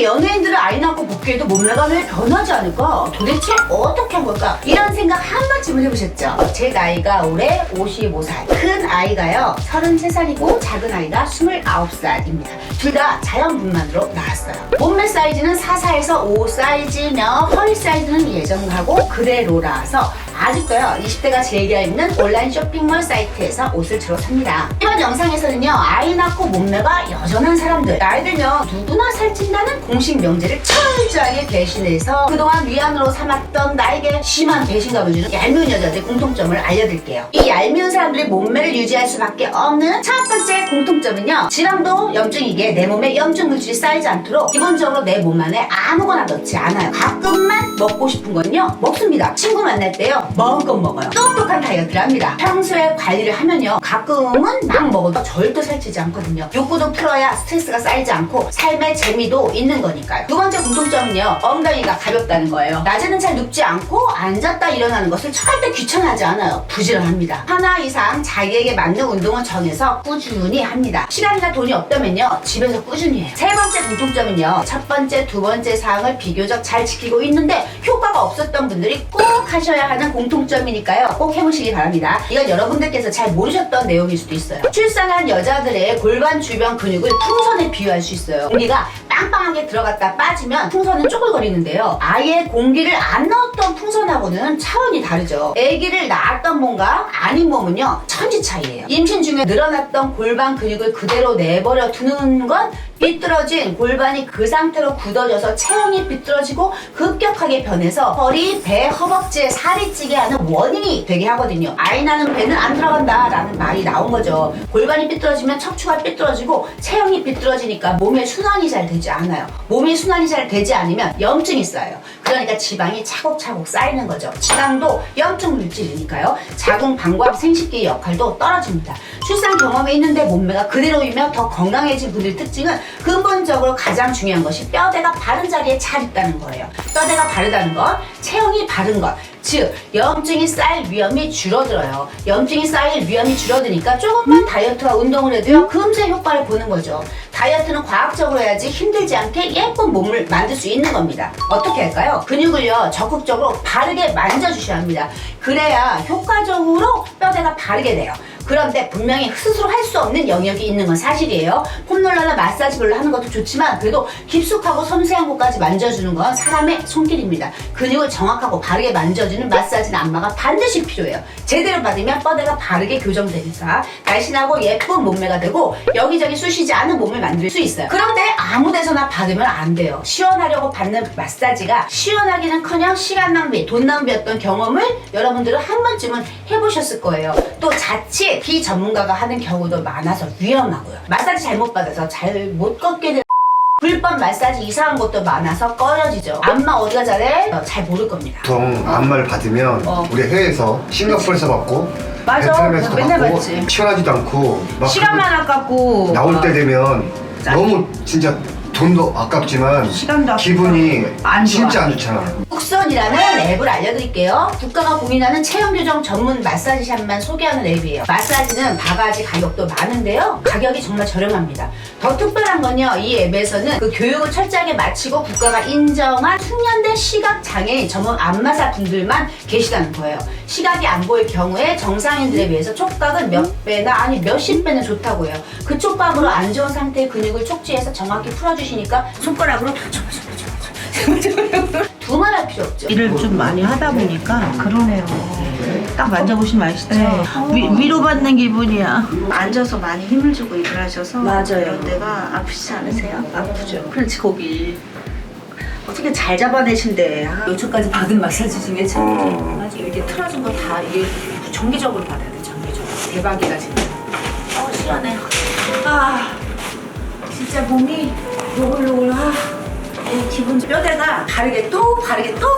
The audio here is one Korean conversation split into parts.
우리 연예인들은 아이 낳고 복귀해도 몸매가 왜 변하지 않을까? 도대체 어떻게 한 걸까? 이런 생각 한 번쯤은 해보셨죠? 제 나이가 올해 55살. 큰 아이가요 33살이고 작은 아이가 29살입니다. 둘 다 자연분만으로 나왔어요. 몸매 사이즈는 44에서 5 사이즈며 허리 사이즈는 예전하고 그대로라서 아직도요 20대가 즐겨 입는 온라인 쇼핑몰 사이트에서 옷을 주로 삽니다. 이번 영상에서는요 아이 낳고 몸매가 여전한 사람들, 나이 들면 누구나 살찐다는 공식 명제를 철저하게 배신해서 그동안 위안으로 삼았던 나에게 심한 배신감을 주는 얄미운 여자들의 공통점을 알려드릴게요. 이 얄미운 사람들이 몸매를 유지할 수밖에 없는 첫 번째 공통점은요, 지방도 염증이기에 내 몸에 염증 물질이 쌓이지 않도록 기본적으로 내 몸 안에 아무거나 넣지 않아요. 가끔만 먹고 싶은 건요 먹습니다. 친구 만날 때요 마음껏 먹어요. 똑똑한 다이어트를 합니다. 평소에 관리를 하면요 가끔은 막 먹어도 절대 살찌지 않거든요. 욕구도 풀어야 스트레스가 쌓이지 않고 삶의 재미도 있는 거니까요. 두 번째 공통점은요, 엉덩이가 가볍다는 거예요. 낮에는 잘 눕지 않고 앉았다 일어나는 것을 절대 귀찮아하지 않아요. 부지런합니다. 하나 이상 자기에게 맞는 운동을 정해서 꾸준히 합니다. 시간이나 돈이 없다면요 집에서 꾸준히 해요. 세 번째 공통점은요, 첫 번째, 두 번째 사항을 비교적 잘 지키고 있는데 효과가 없었던 분들이 꼭 하셔야 하는 공통점이니까요 꼭 해보시기 바랍니다. 이건 여러분들께서 잘 모르셨던 내용일 수도 있어요. 출산한 여자들의 골반 주변 근육을 풍선에 비유할 수 있어요. 공기가 빵빵하게 들어갔다 빠지면 풍선은 쪼글거리는데요, 아예 공기를 안 넣었던 풍선하고는 차원이 다르죠. 아기를 낳았던 몸과 아닌 몸은요 천지 차이예요. 임신 중에 늘어났던 골반 근육을 그대로 내버려 두는 건 삐뚤어진 골반이 그 상태로 굳어져서 체형이 삐뚤어지고 급격하게 변해서 허리, 배, 허벅지에 살이 찌게 하는 원인이 되게 하거든요. 아이 낳는 배는 안 들어간다 라는 말이 나온 거죠. 골반이 삐뚤어지면 척추가 삐뚤어지고 체형이 삐뚤어지니까 몸에 순환이 잘 되지 않아요. 몸이 순환이 잘 되지 않으면 염증이 쌓여요. 그러니까 지방이 차곡차곡 쌓이는 거죠. 지방도 염증 물질이니까요 자궁 방광 생식기의 역할도 떨어집니다. 출산 경험이 있는데 몸매가 그대로이며 더 건강해진 분들 특징은 근본적으로 가장 중요한 것이 뼈대가 바른 자리에 잘 있다는 거예요. 뼈대가 바르다는 건 체형이 바른 것, 즉 염증이 쌓일 위험이 줄어들어요. 염증이 쌓일 위험이 줄어드니까 조금만 다이어트와 운동을 해도요 금세 효과를 보는 거죠. 다이어트는 과학적으로 해야지 힘들지 않게 예쁜 몸을 만들 수 있는 겁니다. 어떻게 할까요? 근육을요 적극적으로 바르게 만져주셔야 합니다. 그래야 효과적으로 뼈대가 바르게 돼요. 그런데 분명히 스스로 할 수 없는 영역이 있는 건 사실이에요. 폼롤러나 마사지볼로 하는 것도 좋지만 그래도 깊숙하고 섬세한 곳까지 만져주는 건 사람의 손길입니다. 근육을 정확하고 바르게 만져주는 마사지나 안마가 반드시 필요해요. 제대로 받으면 뼈대가 바르게 교정되니까 날씬하고 예쁜 몸매가 되고 여기저기 쑤시지 않은 몸을 만들 수 있어요. 그런데 아무 데서나 받으면 안 돼요. 시원하려고 받는 마사지가 시원하기는커녕 시간 낭비, 돈 낭비였던 경험을 여러분들은 한 번쯤은 해보셨을 거예요. 또 자칫 비전문가가 하는 경우도 많아서 위험하고요. 마사지 잘못 받아서 잘 못 걷게 되는 불법 마사지 이상한 것도 많아서 꺼려지죠. 안마 어디가 잘해? 잘 모를 겁니다. 보통 안마를 받으면 우리 해외에서 싱가포르에서 받고 맞아. 베트남에서 맨날 받고 받지. 시원하지도 않고 막 시간만 아깝고 나올 때 되면 너무 진짜 돈도 아깝지만 시간도 기분이 안 좋아. 진짜 안 좋잖아. 훅선이라는 앱을 알려드릴게요. 국가가 공인하는 체형 교정 전문 마사지샵만 소개하는 앱이에요. 마사지는 바가지 가격도 많은데요 가격이 정말 저렴합니다. 더 특별한 건요, 이 앱에서는 그 교육을 철저하게 마치고 국가가 인정한 숙련된 시각장애인 전문 안마사 분들만 계시다는 거예요. 시각이 안 보일 경우에 정상인들에 비해서 촉각은 몇 배나 아니 몇십 배는 좋다고 해요. 그 촉각으로 안 좋은 상태의 근육을 촉지해서 정확히 풀어주시니까 손가락으로 두말할 필요 없죠. 일을 좀 많이 하다 보니까 그러네요. 딱 만져보시면 아시죠? 네. 위로받는 기분이야. 앉아서 많이 힘을 주고 일을 하셔서 맞아요. 이런 데가 아프시지 않으세요? 아프죠. 그렇지, 거기 어떻게 잘 잡아내신대. 여기까지 받은 마사지 중에 참 아직 이렇게 틀어준 거 다 이게 정기적으로 받아야 돼. 정기적으로. 대박이다 진짜. 시원해. 진짜 몸이 노글노글. 기분 뼈대가 바르게 또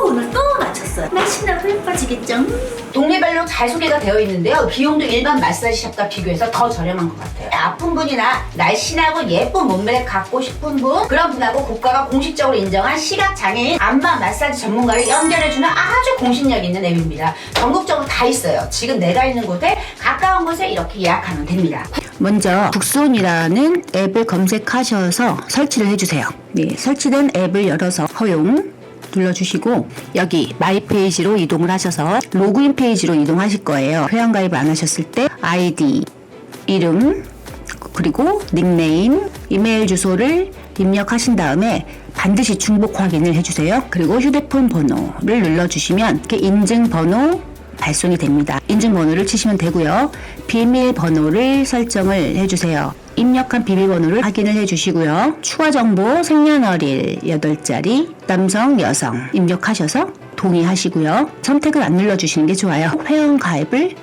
오늘 또 맞췄어요. 날씬하고 예뻐지겠죠? 동네별로 잘 소개가 되어 있는데요 비용도 일반 마사지샵과 비교해서 더 저렴한 것 같아요. 아픈 분이나 날씬하고 예쁜 몸매를 갖고 싶은 분, 그런 분하고 국가가 공식적으로 인정한 시각장애인 안마 마사지 전문가를 연결해주는 아주 공신력 있는 앱입니다. 전국적으로 다 있어요. 지금 내가 있는 곳에 가까운 곳에 이렇게 예약하면 됩니다. 먼저 북손이라는 앱을 검색하셔서 설치를 해주세요. 네, 설치된 앱을 열어서 허용 눌러주시고 여기 마이 페이지로 이동을 하셔서 로그인 페이지로 이동하실 거예요. 회원가입 안 하셨을 때 아이디, 이름, 그리고 닉네임, 이메일 주소를 입력하신 다음에 반드시 중복 확인을 해주세요. 그리고 휴대폰 번호를 눌러주시면 이렇게 인증번호 발송이 됩니다. 인증번호를 치시면 되고요. 비밀번호를 설정을 해주세요. 입력한 비밀번호를 확인을 해주시고요. 추가 정보 생년월일 8자리 남성 여성 입력하셔서 동의하시고요. 선택을 안 눌러주시는 게 좋아요. 회원 가입을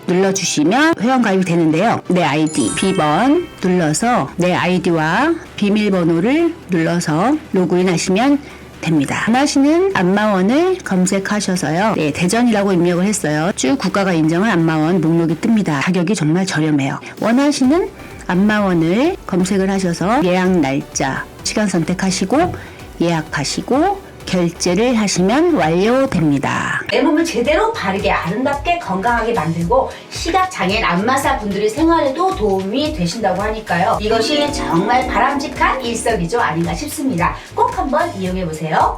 눌러주시면 회원 가입이 되는데요. 내 아이디 B번 눌러서 내 아이디와 비밀번호를 눌러서 로그인 하시면 됩니다. 원하시는 안마원을 검색하셔서요. 네, 대전이라고 입력을 했어요. 쭉 국가가 인정한 안마원 목록이 뜹니다. 가격이 정말 저렴해요. 원하시는 안마원을 검색을 하셔서 예약 날짜, 시간 선택하시고 예약하시고 결제를 하시면 완료됩니다. 내 몸을 제대로 바르게 아름답게 건강하게 만들고 시각장애인 안마사 분들의 생활에도 도움이 되신다고 하니까요. 이것이 정말 바람직한 일석이조 아닌가 싶습니다. 꼭 한번 이용해 보세요.